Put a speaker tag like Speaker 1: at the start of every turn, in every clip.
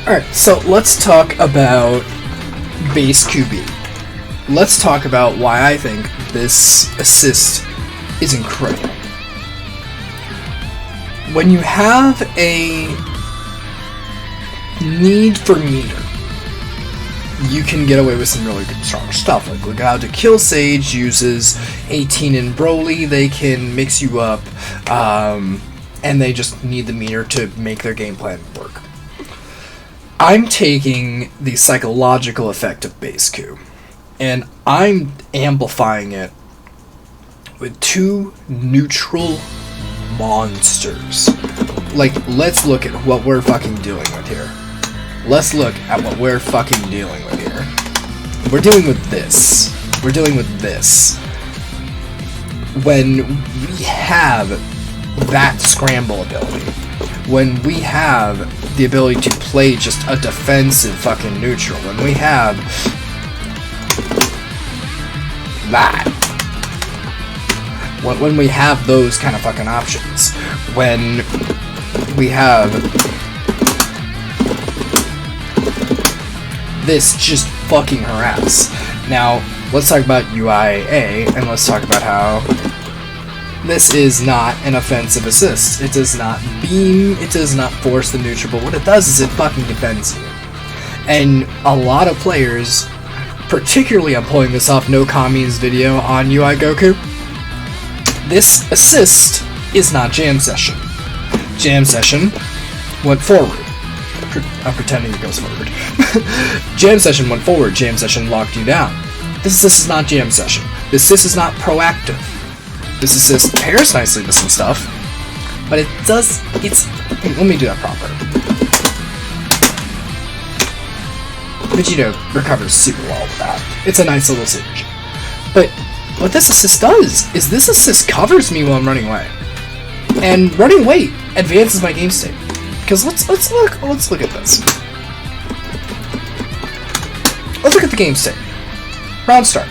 Speaker 1: Alright, so let's talk about Baseku. Let's talk about why I think this assist is incredible. When you have a need for meter, you can get away with some really good, strong stuff. Like, look how to Kill Sage uses 18 and Broly. They can mix you up, and they just need the meter to make their game plan work. I'm taking the psychological effect of Baseku, and I'm amplifying it with two neutral monsters. Like, let's look at what we're fucking dealing with here. Let's look at what we're fucking dealing with here. We're dealing with this. We're dealing with this. When we have that scramble ability, when we have the ability to play just a defensive fucking neutral, when we have that, when we have those kind of fucking options, when we have this just fucking harass. Now, let's talk about UIA, and let's talk about how this is not an offensive assist. It does not beam, it does not force the neutral, but what it does is it fucking defends you. And a lot of players, particularly I'm pulling this off No Kami's video on UI Goku, this assist is not Jam Session. Jam Session went forward. I'm pretending it goes forward. Jam Session went forward. Jam Session locked you down. This assist is not Jam Session. This assist is not proactive. This assist pairs nicely with some stuff, but it does, let me do that proper. Vegito recovers super well with that. It's a nice little synergy. But what this assist does is this assist covers me while I'm running away. And running away advances my game state. Because let's look at this. Let's look at the game state. Round start.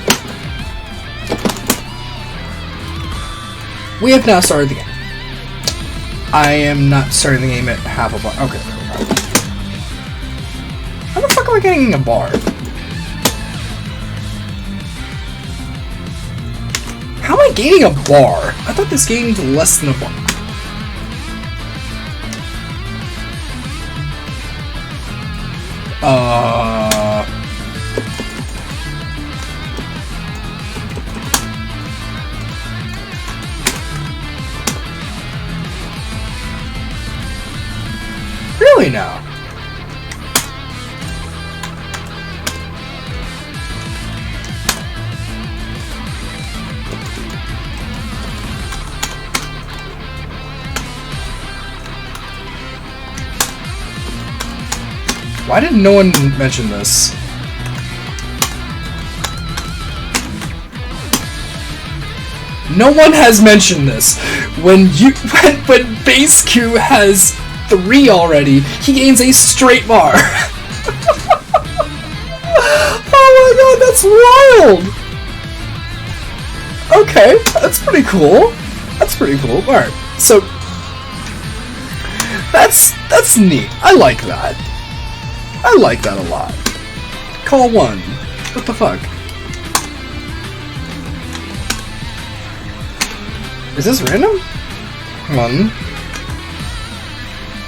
Speaker 1: We have now started the game. I am not starting the game at half a bar. Okay, there we go. How the fuck am I getting a bar? How am I gaining a bar? I thought this gained less than a bar. Really now? Why did no one mention this? No one has mentioned this. When Baseku has 3 already, he gains a straight bar. Oh my god, that's wild! Okay, that's pretty cool. That's pretty cool. Alright, so that's neat. I like that. I like that a lot. Call 1. What the fuck? Is this random? 1,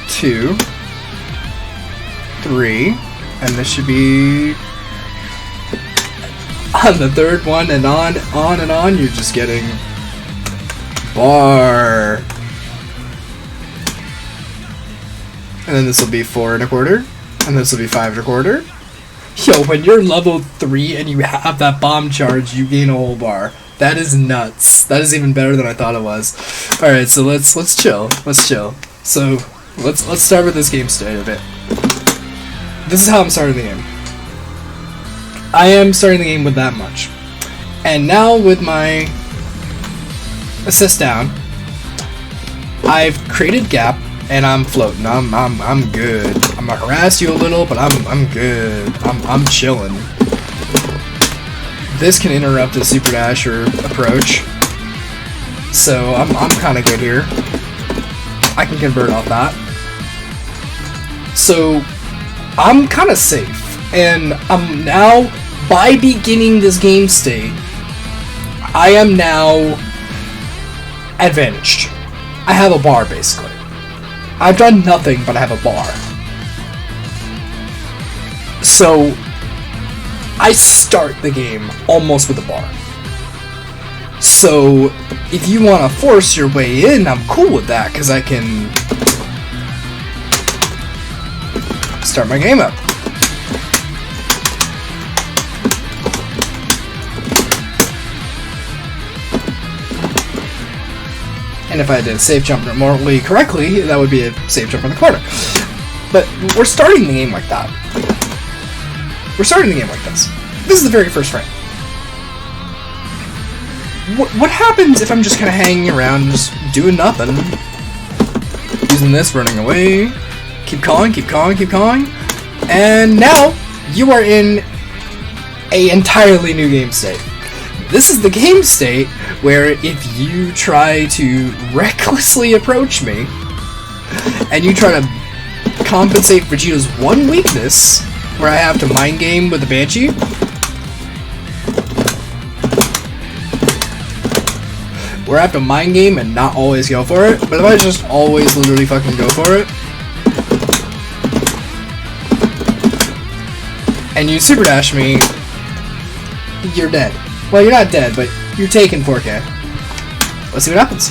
Speaker 1: 2, 3, and this should be on the 3rd one, and on and on, you're just getting bar. And then this will be 4 1/4. And this will be 5 1/4. Yo, when you're level 3 and you have that bomb charge, you gain a whole bar. That is nuts. That is even better than I thought it was. Alright, so let's chill. Let's chill. So let's start with this game state a bit. This is how I'm starting the game. I am starting the game with that much. And now with my assist down, I've created gap. And I'm floating. I'm good. I'm gonna harass you a little, but I'm good. I'm chilling. This can interrupt a super dash or approach, so I'm kind of good here. I can convert off that. So I'm kind of safe, and I'm now, by beginning this game state, I am now advantaged. I have a bar, basically. I've done nothing, but I have a bar. So, I start the game almost with a bar. So, if you want to force your way in, I'm cool with that, because I can start my game up. And if I did a safe jump remotely correctly, that would be a safe jump in the corner. But we're starting the game like that. We're starting the game like this. This is the very first frame. What happens if I'm just kind of hanging around, just doing nothing? Using this, running away. Keep calling, keep calling, keep calling. And now, you are in an entirely new game state. This is the game state where if you try to recklessly approach me, and you try to compensate Vegito's one weakness, where I have to mind game with the Banshee, where I have to mind game and not always go for it, but if I just always literally fucking go for it, and you super dash me, you're dead. Well, you're not dead, but you're taking 4K. Let's see what happens.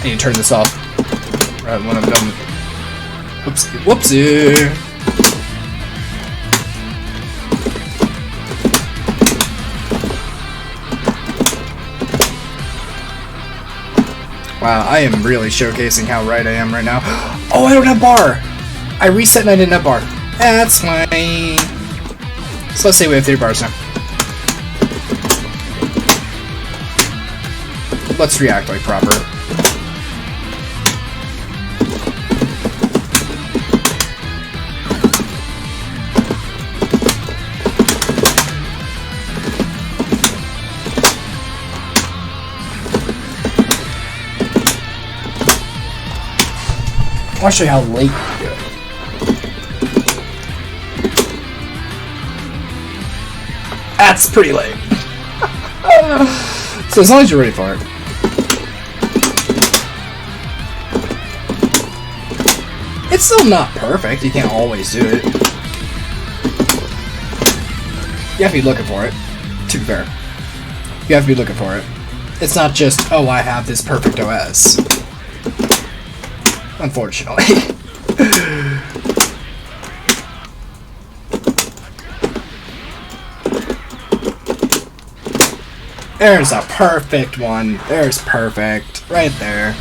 Speaker 1: I need to turn this off right when I'm done. Whoopsie. Whoopsie. Wow, I am really showcasing how right I am right now. Oh, I don't have bar! I reset and I didn't have bar. That's fine. So let's say we have 3 bars now. Let's react like proper. I'll show you how late you do it. That's pretty late. So as long as you're ready for it. It's still not perfect. You can't always do it. You have to be looking for it, to be fair. You have to be looking for it. It's not just, oh, I have this perfect OS. Unfortunately. There's a perfect one. There's perfect. Right there.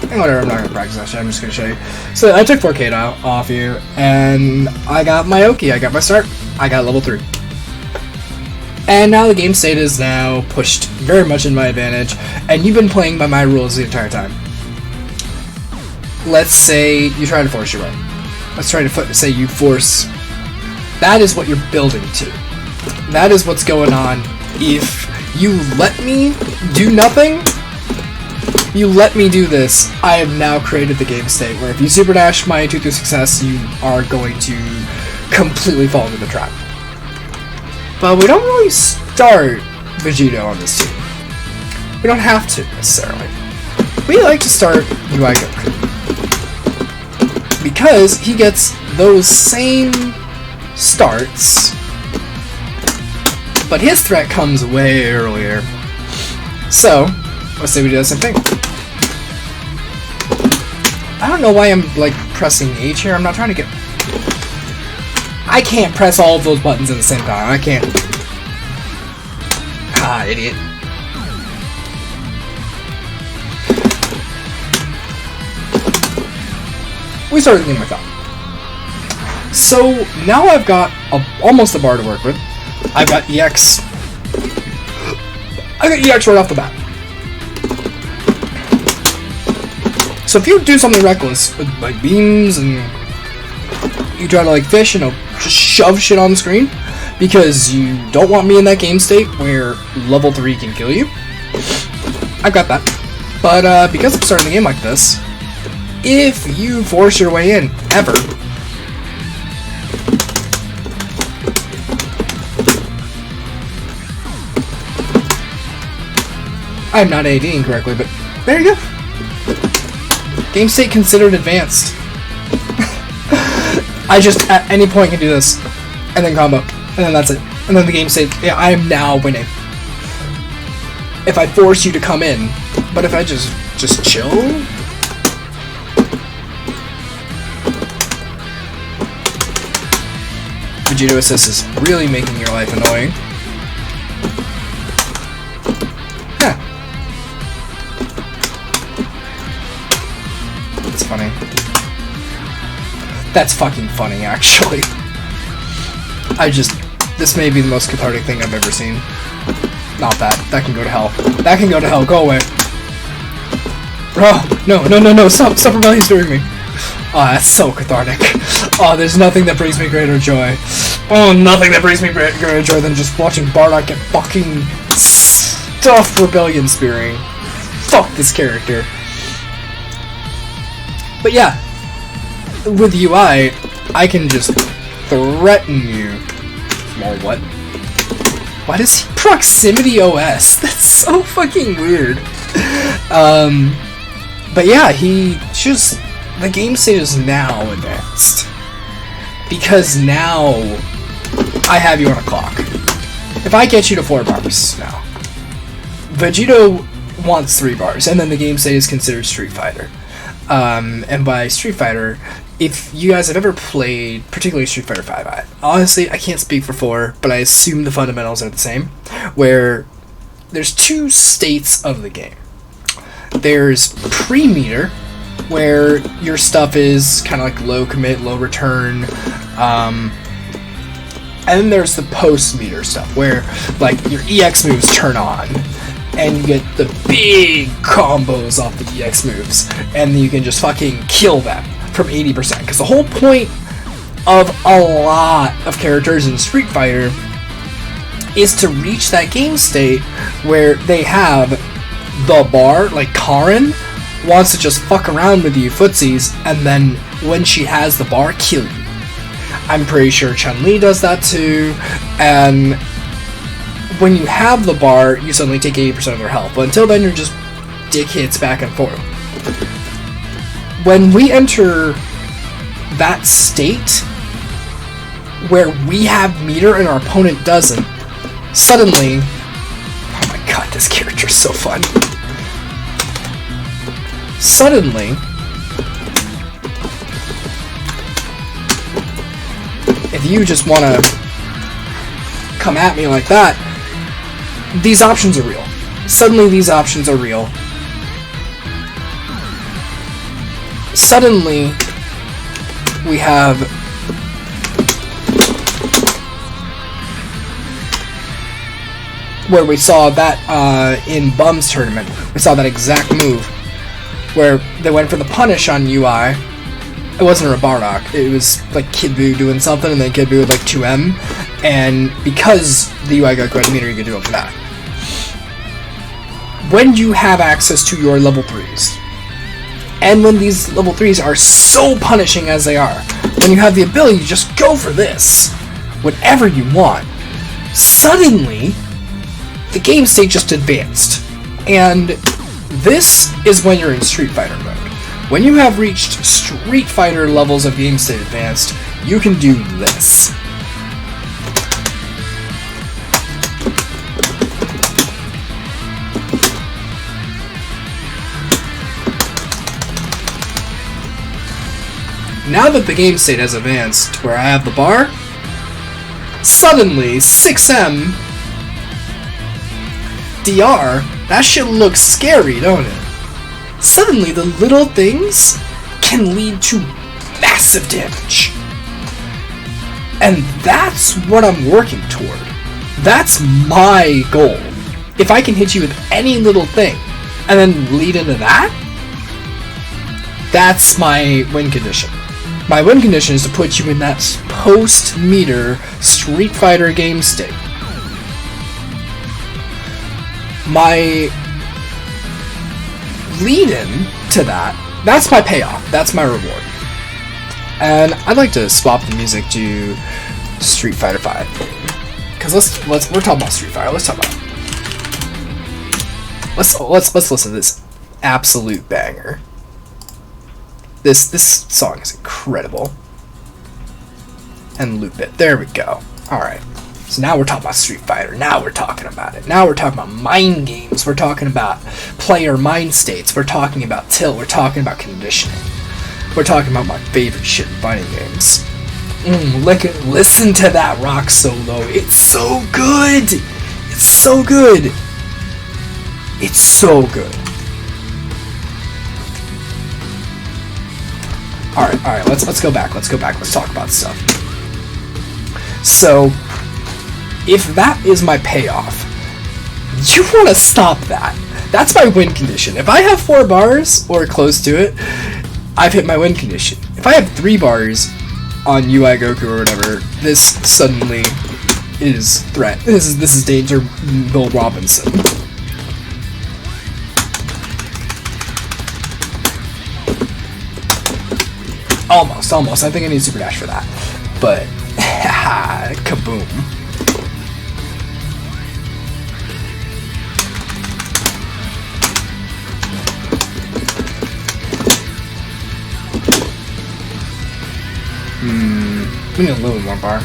Speaker 1: And whatever, I'm not gonna practice that shit, I'm just gonna show you. So I took 4K off you, and I got my Oki, I got my start. I got level 3. And now the game state is now pushed very much in my advantage, and you've been playing by my rules the entire time. Let's say you try to force your way. Let's try to say you force. That is what you're building to. That is what's going on. If you let me do nothing, you let me do this, I have now created the game state where if you super dash my 2-3 success, you are going to completely fall into the trap. But we don't really start Vegito on this team. We don't have to, necessarily. We like to start UI Goku. Because he gets those same starts, but his threat comes way earlier. So, let's say we do the same thing. I don't know why I'm, like, pressing H here. I'm not trying to get... I can't press all of those buttons at the same time. I can't. Ah, idiot. We started the game like that. So now I've got almost a bar to work with. I've got EX. I got EX right off the bat. So if you do something reckless with like beams and you try to like fish and just shove shit on the screen, because you don't want me in that game state where level 3 can kill you. I've got that. But because I'm starting the game like this, if you force your way in, ever, I'm not ADing correctly, but there you go. Game state considered advanced. I just, at any point, can do this, and then combo, and then that's it. And then the game state, yeah, I am now winning. If I force you to come in, but if I just chill? Vegito assist is really making your life annoying. Yeah. That's funny. That's fucking funny, actually. This may be the most cathartic thing I've ever seen. Not that. That can go to hell. That can go to hell. Go away. Oh, no. Stop rebellion doing me. Oh, that's so cathartic. Oh, there's nothing that brings me greater joy. Oh, nothing that brings me greater joy than just watching Bardock get fucking stuffed rebellion spearing. Fuck this character. But yeah, with UI, I can just threaten you. Well, what? Why does he proximity OS? That's so fucking weird. But yeah, the game state is now advanced. Because now I have you on a clock. If I get you to 4 bars now, Vegito wants 3 bars, and then the game state is considered Street Fighter. And by Street Fighter, if you guys have ever played, particularly Street Fighter 5, honestly, I can't speak for 4, but I assume the fundamentals are the same, where there's 2 states of the game. There's pre-meter, where your stuff is kind of like low commit, low return, and then there's the post-meter stuff, where like your EX moves turn on, and you get the big combos off the EX moves, and you can just fucking kill them from 80%. Because the whole point of a lot of characters in Street Fighter is to reach that game state where they have the bar, like Karin wants to just fuck around with you footsies, and then when she has the bar, kill you. I'm pretty sure Chun-Li does that too, and when you have the bar, you suddenly take 80% of their health, but until then you're just dick hits back and forth. When we enter that state where we have meter and our opponent doesn't, suddenly, oh my god, this character's so fun. Suddenly, if you just want to come at me like that, these options are real. Suddenly these options are real. Suddenly, we have where we saw that in Bum's tournament. We saw that exact move where they went for the punish on UI. It wasn't a Bardock. It was like Kid Buu doing something, and then Kid Buu with like 2M. And because the UI got good meter, you could do it for that. When you have access to your level 3s, and when these level 3s are so punishing as they are, when you have the ability to just go for this, whatever you want, suddenly, the game state just advanced. And this is when you're in Street Fighter mode. When you have reached Street Fighter levels of game state advanced, you can do this. Now that the game state has advanced, where I have the bar, suddenly 6M DR, that shit looks scary, don't it? Suddenly the little things can lead to massive damage. And that's what I'm working toward. That's my goal. If I can hit you with any little thing, and then lead into that, that's my win condition. My win condition is to put you in that post-meter Street Fighter game state. My lead-in to that's my payoff. That's my reward. And I'd like to swap the music to Street Fighter 5. Because we're talking about Street Fighter. Let's listen to this absolute banger. This song is incredible. And loop it. There we go. Alright. So now we're talking about Street Fighter. Now we're talking about it. Now we're talking about mind games. We're talking about player mind states. We're talking about tilt. We're talking about conditioning. We're talking about my favorite shit in fighting games. Listen to that rock solo. It's so good. It's so good. It's so good. Alright, let's go back. Let's talk about stuff. So, if that is my payoff, you want to stop that. That's my win condition. If I have 4 bars, or close to it, I've hit my win condition. If I have 3 bars on UI Goku or whatever, this suddenly is threat. This is danger Bill Robinson. Almost. I think I need Super Dash for that. But, kaboom. We need a little bit more bar.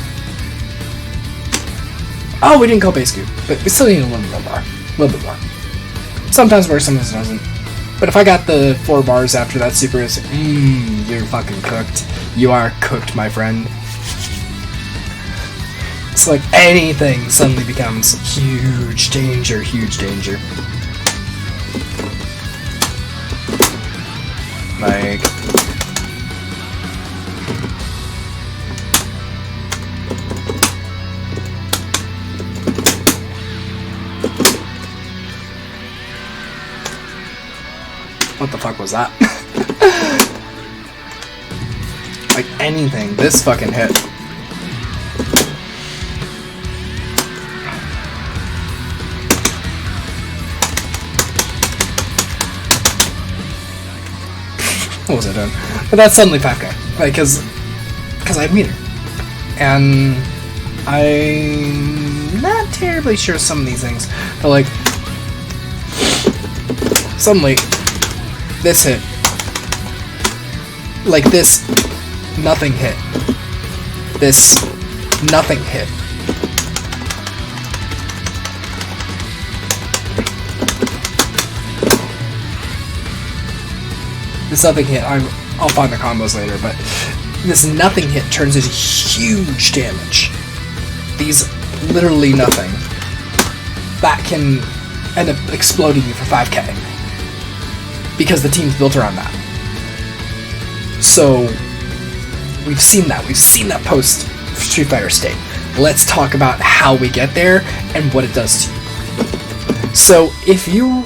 Speaker 1: Oh, we didn't call Baseku, but we still need a little bit more bar. A little bit more. Sometimes works, sometimes it doesn't. But if I got the 4 bars after that super, it's like, you're fucking cooked. You are cooked, my friend. So like anything suddenly becomes huge danger, Like, what the fuck was that? Like anything, this fucking hit. What was I doing? But that's suddenly 5k. Like, cause I have meter. And I'm not terribly sure some of these things. But like, suddenly, this hit. Like this, nothing hit. This, nothing hit. This nothing hit, I'll find the combos later, but this nothing hit turns into huge damage. These literally nothing. That can end up exploding you for 5k. Because the team's built around that. So, we've seen that post Street Fighter state. Let's talk about how we get there and what it does to you. So, if you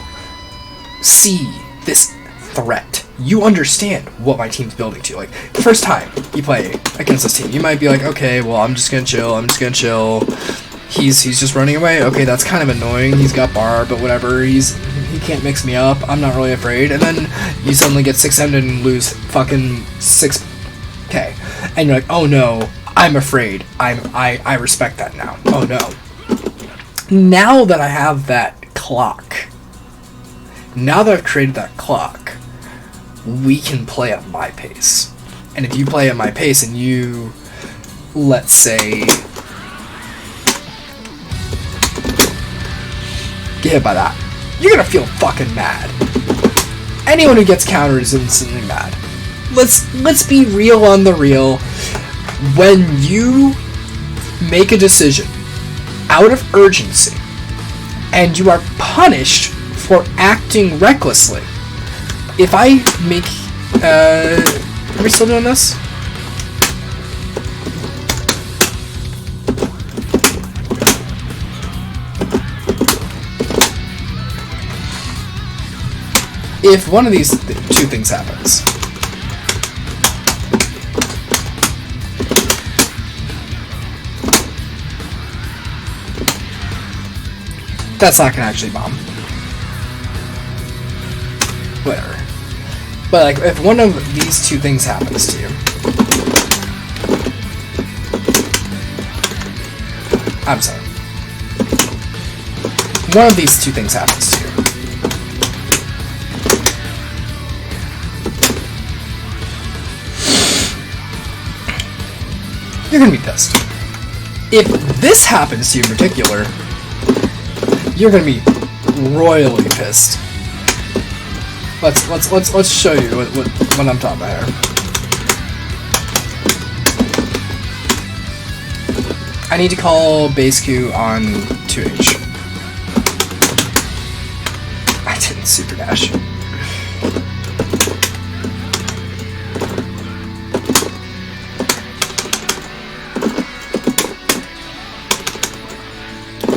Speaker 1: see this threat, you understand what my team's building to. Like, the first time you play against this team, you might be like, okay, well, I'm just gonna chill. He's just running away. Okay, that's kind of annoying. He's got bar, but whatever. He can't mix me up. I'm not really afraid. And then you suddenly get 6-ended and lose fucking 6k. And you're like, oh no, I'm afraid. I respect that now. Oh no. Now that I have that clock, now that I've created that clock, we can play at my pace. And if you play at my pace and you, let's say, get hit by that, you're gonna feel fucking mad. Anyone who gets countered is instantly mad. Let's be real on the real. When you make a decision out of urgency and you are punished for acting recklessly, if I make, are we still doing this? If one of these two things happens, That's not gonna actually bomb. Whatever. But like, if one of these two things happens to you, I'm sorry. One of these two things happens to you. You're gonna be pissed. If this happens to you in particular, you're gonna be royally pissed. Let's show you what I'm talking about here. I need to call Baseku on 2H. I didn't super dash.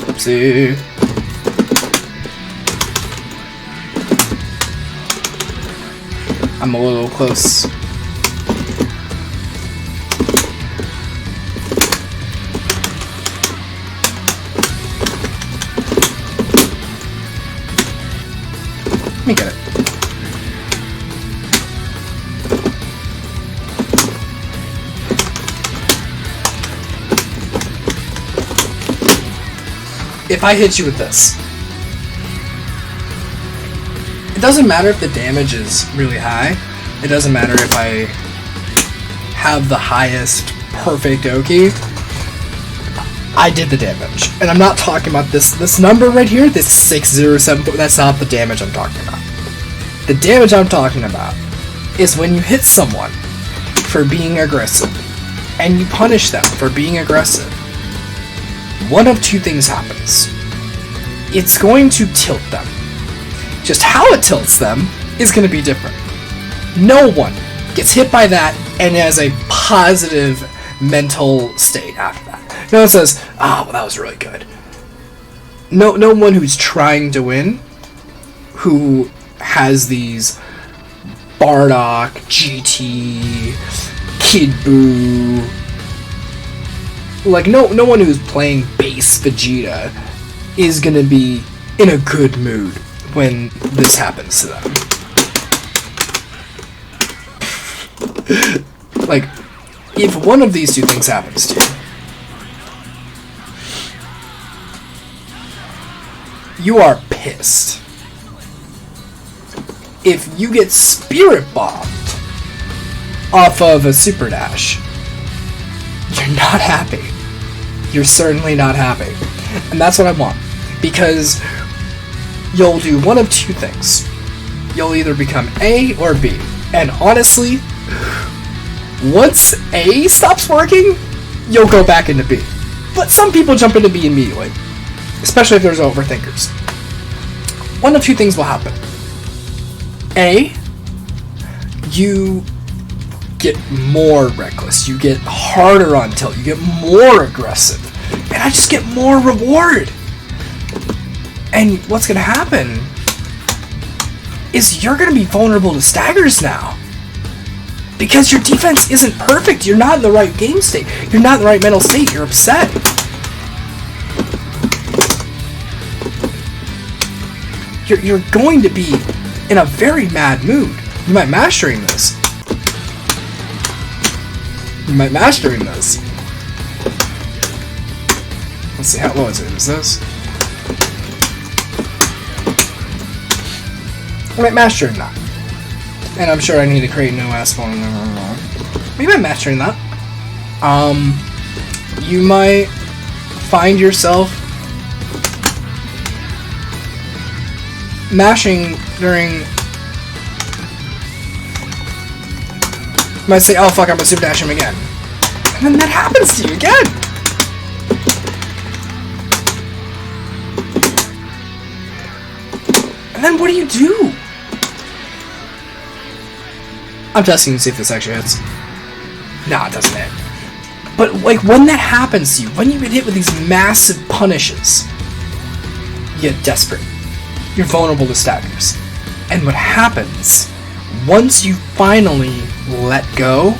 Speaker 1: Oopsie. I'm a little close. Let me get it. If I hit you with this, it doesn't matter if the damage is really high. It doesn't matter if I have the highest perfect Oki. I did the damage. And I'm not talking about this number right here, this 607, that's not the damage I'm talking about. The damage I'm talking about is when you hit someone for being aggressive and you punish them for being aggressive. One of two things happens. It's going to tilt them. Just how it tilts them is going to be different. No one gets hit by that and has a positive mental state after that. No one says, "Ah, well, that was really good." No one who's trying to win, who has these Bardock, GT, Kid Buu, like no one who's playing base Vegeta is gonna be in a good mood when this happens to them. Like, if one of these two things happens to you, you are pissed. If you get spirit bombed off of a super dash, you're not happy. You're certainly not happy. And that's what I want. Because you'll do one of two things. You'll either become A or B. And honestly, once A stops working, you'll go back into B. But some people jump into B immediately. Especially if there's overthinkers. One of two things will happen. A, you get more reckless, you get harder on tilt, you get more aggressive, and I just get more reward. And what's gonna happen is you're gonna be vulnerable to staggers now. Because your defense isn't perfect, you're not in the right game state, you're not in the right mental state, you're upset. You're going to be in a very mad mood. You might mastering this. Let's see, how low is it? Is this? I might mastering that. And I'm sure I need to create no ass phone. You might mastering that. You might find yourself mashing during. You might say, "Oh fuck, I'm gonna super dash him again," and then that happens to you again. And then what do you do? I'm testing to see if this actually hits. Nah, it doesn't hit. But like when that happens to you, when you get hit with these massive punishes, you get desperate. You're vulnerable to staggers. And what happens, once you finally let go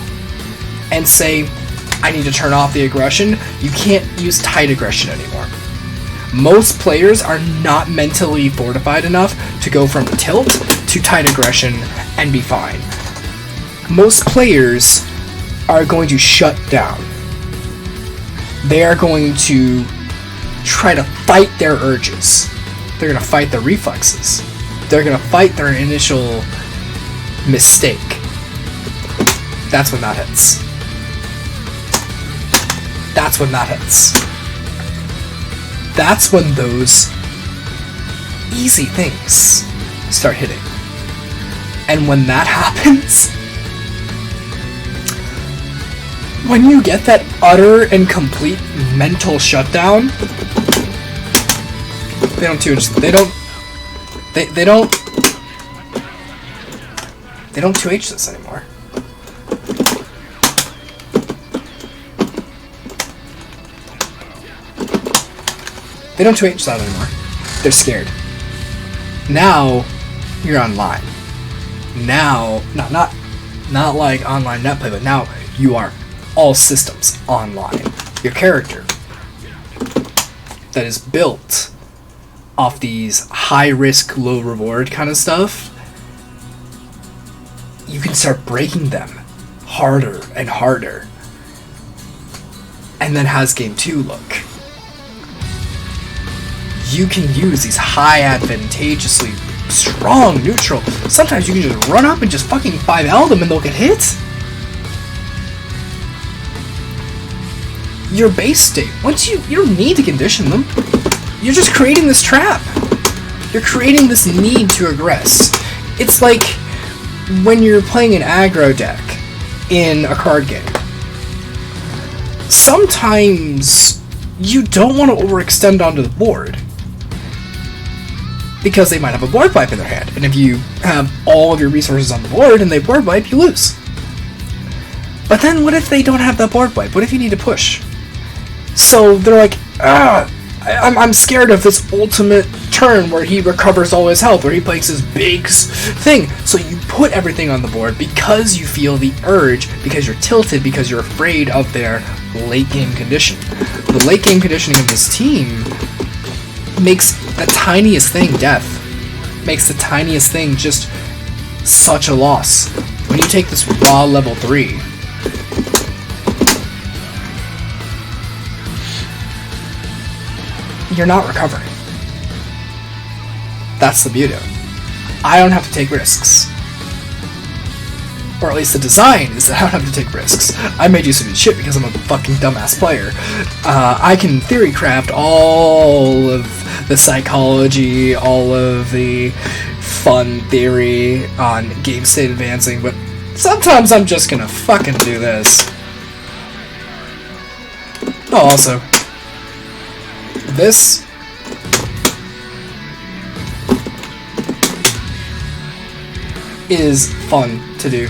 Speaker 1: and say, I need to turn off the aggression, you can't use tight aggression anymore. Most players are not mentally fortified enough to go from tilt to tight aggression and be fine. Most players are going to shut down. They are going to try to fight their urges. They're going to fight their reflexes. They're going to fight their initial mistake. That's when that hits. That's when that hits. That's when those easy things start hitting. And when that happens, when you get that utter and complete mental shutdown, they don't 2H this anymore. They don't 2H that anymore. They're scared. Now, you're online. Now, not like online net play, but now you are all systems online. Your character that is built off these high risk, low reward kind of stuff, you can start breaking them harder and harder. And then how's game 2 look? You can use these high advantageously strong neutral. Sometimes you can just run up and just fucking 5L them and they'll get hit. Your base state, once you don't need to condition them. You're just creating this trap. You're creating this need to aggress. It's like when you're playing an aggro deck in a card game. Sometimes you don't want to overextend onto the board because they might have a board wipe in their hand, and if you have all of your resources on the board and they board wipe, you lose. But then what if they don't have that board wipe? What if you need to push? So they're like, I'm scared of this ultimate turn where he recovers all his health, where he plays his big thing. So you put everything on the board because you feel the urge, because you're tilted, because you're afraid of their late game condition. The late game conditioning of this team makes the tiniest thing death. Makes the tiniest thing just such a loss. When you take this raw level 3, you're not recovering. That's the beauty. I don't have to take risks. Or at least the design is that I don't have to take risks. I made use of his shit because I'm a fucking dumbass player. I can theory craft all of the psychology, all of the fun theory on game state advancing, but sometimes I'm just gonna fucking do this. Oh, also, this is fun to do.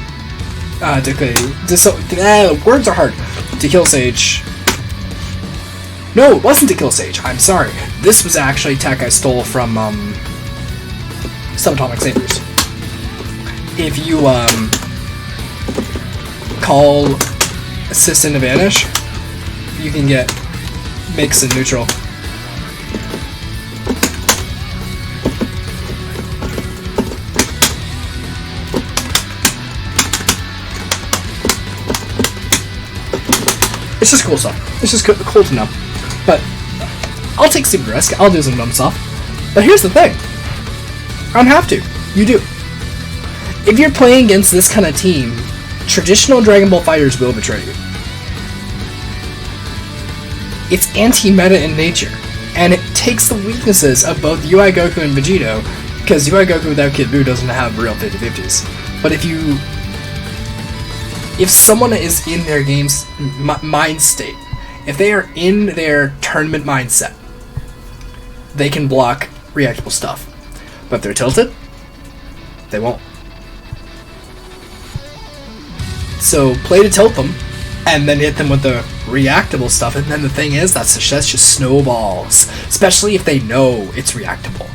Speaker 1: Words are hard. To kill Sage. No, it wasn't to kill Sage. I'm sorry. This was actually tech I stole from Subatomic Sabers. If you call assist into vanish, you can get mix and neutral. It's just cool stuff. It's just cool to know. But I'll take some risk. I'll do some dumb stuff. But here's the thing. I don't have to. You do. If you're playing against this kind of team, traditional Dragon Ball fighters will betray you. It's anti-meta in nature. And it takes the weaknesses of both UI Goku and Vegito, because UI Goku without Kid Buu doesn't have real 50-50s. But if someone is in their game's mind state, if they are in their tournament mindset, they can block reactable stuff. But if they're tilted, they won't. So play to tilt them, and then hit them with the reactable stuff, and then the thing is, that's just snowballs. Especially if they know it's reactable.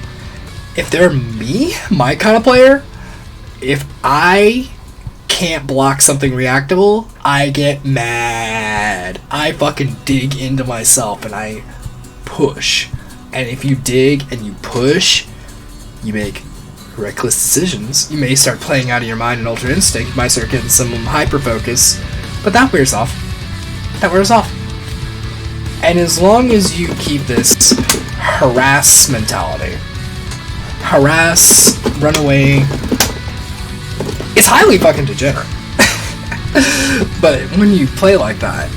Speaker 1: If they're me, my kind of player, if I can't block something reactable, I get mad. I fucking dig into myself and I push And if you dig and you push, you make reckless decisions. You may start playing out of your mind and Ultra Instinct. You might start getting some hyper focus, but that wears off. That wears off. And as long as you keep this harass mentality, harass, run away, it's highly fucking degenerate. But when you play like that,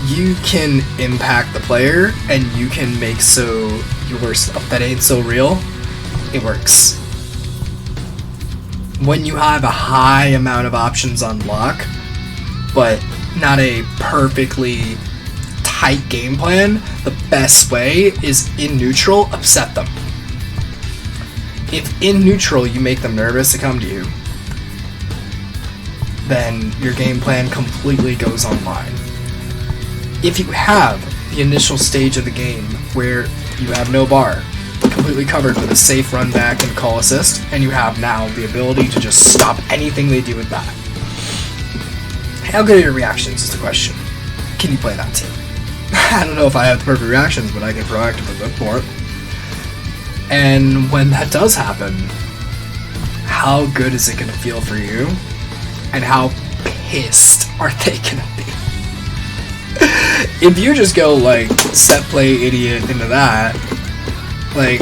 Speaker 1: you can impact the player, and you can make so your stuff that ain't so real, it works. When you have a high amount of options on lock, but not a perfectly tight game plan, the best way is in neutral, upset them. If in neutral you make them nervous to come to you, then your game plan completely goes online. If you have the initial stage of the game where you have no bar, completely covered with a safe run back and call assist, and you have now the ability to just stop anything they do with that. How good are your reactions is the question. Can you play that team? I don't know if I have the perfect reactions, but I can proactively look for it. And when that does happen, how good is it going to feel for you? And how pissed are they going to be? If you just go, like, set play idiot into that, like,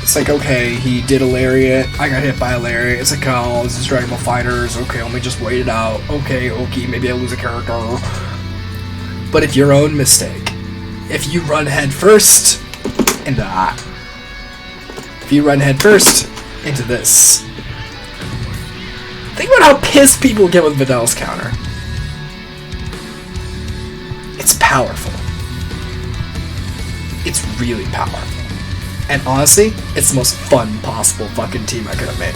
Speaker 1: it's like, okay, he did a lariat, I got hit by a lariat, it's like, oh, this is Dragon Ball FighterZ, okay, let me just wait it out, okay, maybe I lose a character. But if your own mistake, if you run head first into that, if you run head first into this, think about how pissed people get with Vidal's counter. It's powerful. It's really powerful. And honestly, it's the most fun possible fucking team I could have made.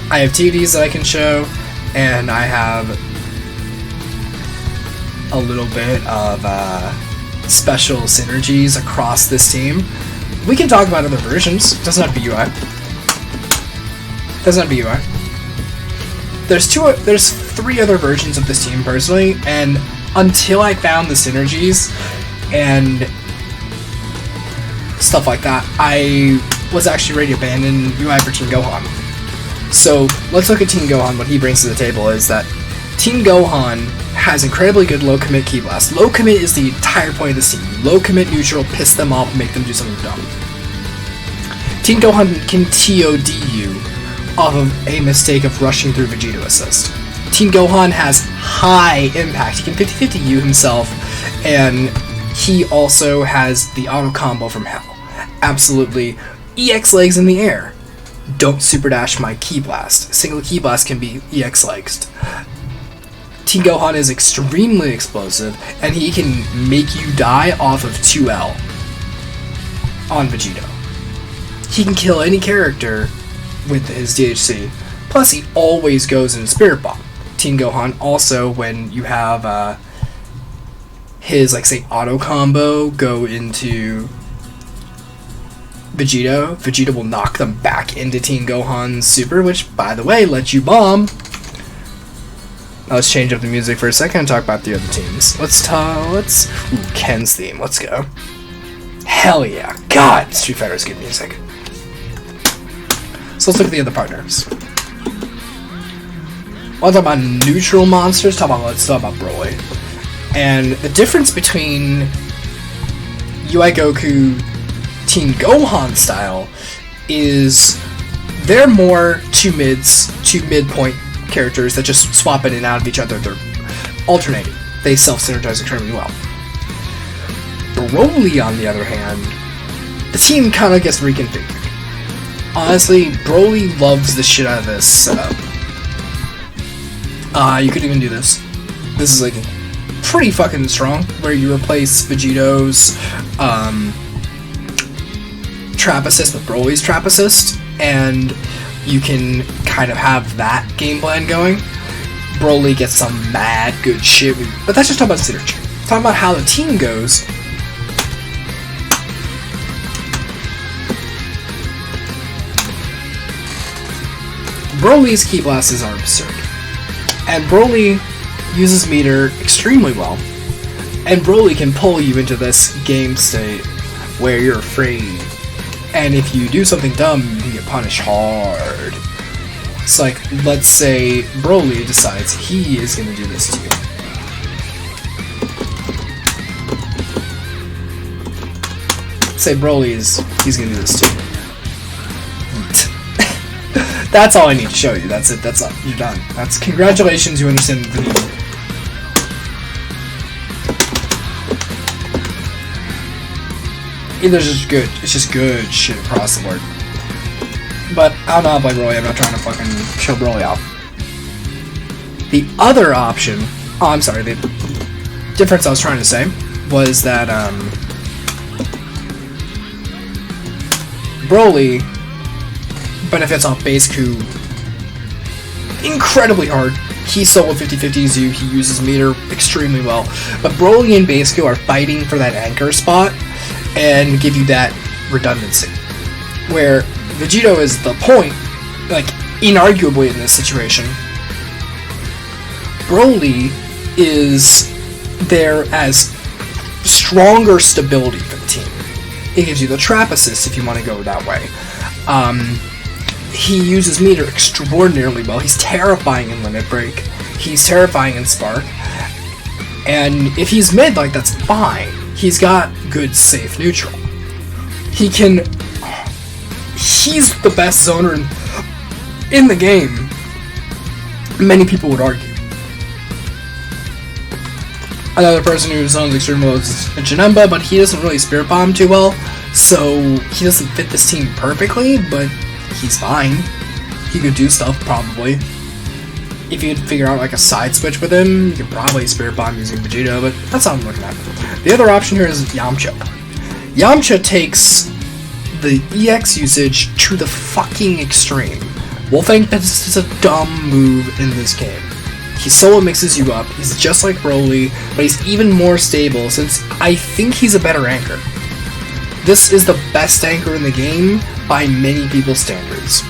Speaker 1: I have TDs that I can show, and I have a little bit of special synergies across this team. We can talk about other versions. Doesn't have to be UI. Doesn't have to be UI. There's 3 other versions of this team personally, and until I found the synergies and stuff like that, I was actually ready to abandon UI for Team Gohan. So let's look at Team Gohan. What he brings to the table is that Team Gohan has incredibly good low commit key blast. Low commit is the entire point of this team. Low commit neutral, piss them off, make them do something dumb. Team Gohan can TOD you off of a mistake of rushing through Vegito assist. Team Gohan has high impact. He can 50-50 you himself, and he also has the auto combo from hell. Absolutely. EX legs in the air. Don't super dash my key blast. Single key blast can be EX legs. Team Gohan is extremely explosive, and he can make you die off of 2L on Vegito. He can kill any character with his DHC. Plus, he always goes in Spirit Bomb. Team Gohan also, when you have his, like, say, auto combo go into Vegito will knock them back into Team Gohan's super, which, by the way, lets you bomb. Now let's change up the music for a second and talk about the other teams. Ooh, Ken's theme, let's go. Hell yeah. God, Street Fighter's good music. So let's look at the other partners. I'll talk about neutral monsters, let's talk about Broly. And the difference between UI Goku Team Gohan style is they're more two midpoint characters that just swap in and out of each other. They're alternating. They self-synergize extremely well. Broly, on the other hand, the team kind of gets reconfigured. Honestly, Broly loves the shit out of this setup. You could even do this. This is like pretty fucking strong, where you replace Vegito's trap assist with Broly's trap assist, and you can kind of have that game plan going. Broly gets some mad good shit, but that's just talking about synergy. Talking about how the team goes. Broly's key blasts are absurd. And Broly uses meter extremely well, And Broly can pull you into this game state where you're afraid. And if you do something dumb, you can get punished hard. It's like, let's say Broly decides he is going to do this to you. Say he's going to do this to you. That's all I need to show you. That's it. That's all. You're done. That's congratulations. You understand the meme. It's just good shit across the board. But I'm not playing Broly, I'm not trying to fucking show Broly off. The other option, the difference I was trying to say was that Broly benefits off Baseku incredibly hard. He solo 50-50s you, he uses meter extremely well. But Broly and Baseku are fighting for that anchor spot and give you that redundancy. Where Vegito is the point, like, inarguably in this situation. Broly is there as stronger stability for the team. It gives you the trap assist if you want to go that way. He uses meter extraordinarily well. He's terrifying in Limit Break. He's terrifying in Spark. And if he's mid, like, that's fine. He's got good, safe neutral. He's the best zoner in the game. Many people would argue. Another person who zones extremely well is Janemba, but he doesn't really Spirit Bomb too well, so he doesn't fit this team perfectly, but he's fine. He could do stuff, probably. If you could figure out like a side switch with him, you could probably Spirit Bomb using Vegito, but that's not what I'm looking at. The other option here is Yamcha. Yamcha takes the EX usage to the fucking extreme. We'll think that this is a dumb move in this game. He solo mixes you up, he's just like Broly, but he's even more stable since I think he's a better anchor. This is the best anchor in the game by many people's standards.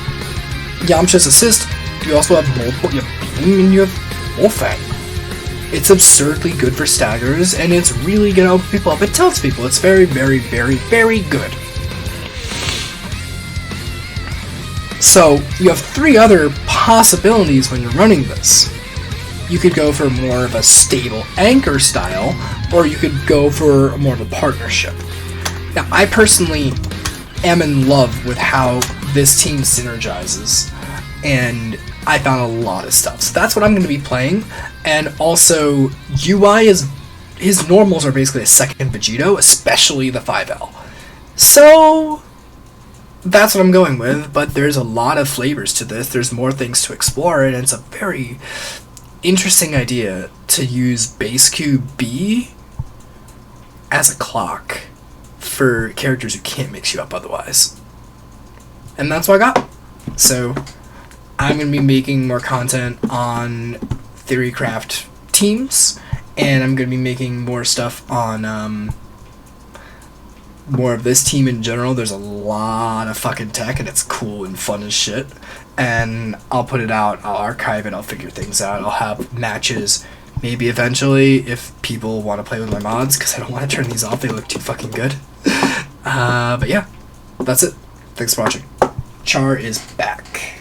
Speaker 1: Yamcha's assist, you also have multiple, you have Beam and you have Wolfang. It's absurdly good for staggers, and it's really gonna open people up. It tells people it's very, very, very, very good. So, you have three other possibilities when you're running this. You could go for more of a stable anchor style, or you could go for more of a partnership. Now, I personally am in love with how this team synergizes, and I found a lot of stuff. So that's what I'm going to be playing, and also UI his normals are basically a second Vegito, especially the 5L. So that's what I'm going with, but there's a lot of flavors to this. There's more things to explore, and it's a very interesting idea to use Baseku B as a clock for characters who can't mix you up otherwise. And that's what I got. So I'm going to be making more content on Theorycraft teams, and I'm going to be making more stuff on more of this team in general. There's a lot of fucking tech, and it's cool and fun as shit. And I'll put it out, I'll archive it, I'll figure things out, I'll have matches, maybe eventually, if people want to play with my mods, because I don't want to turn these off, they look too fucking good. But yeah, that's it. Thanks for watching. Char is back.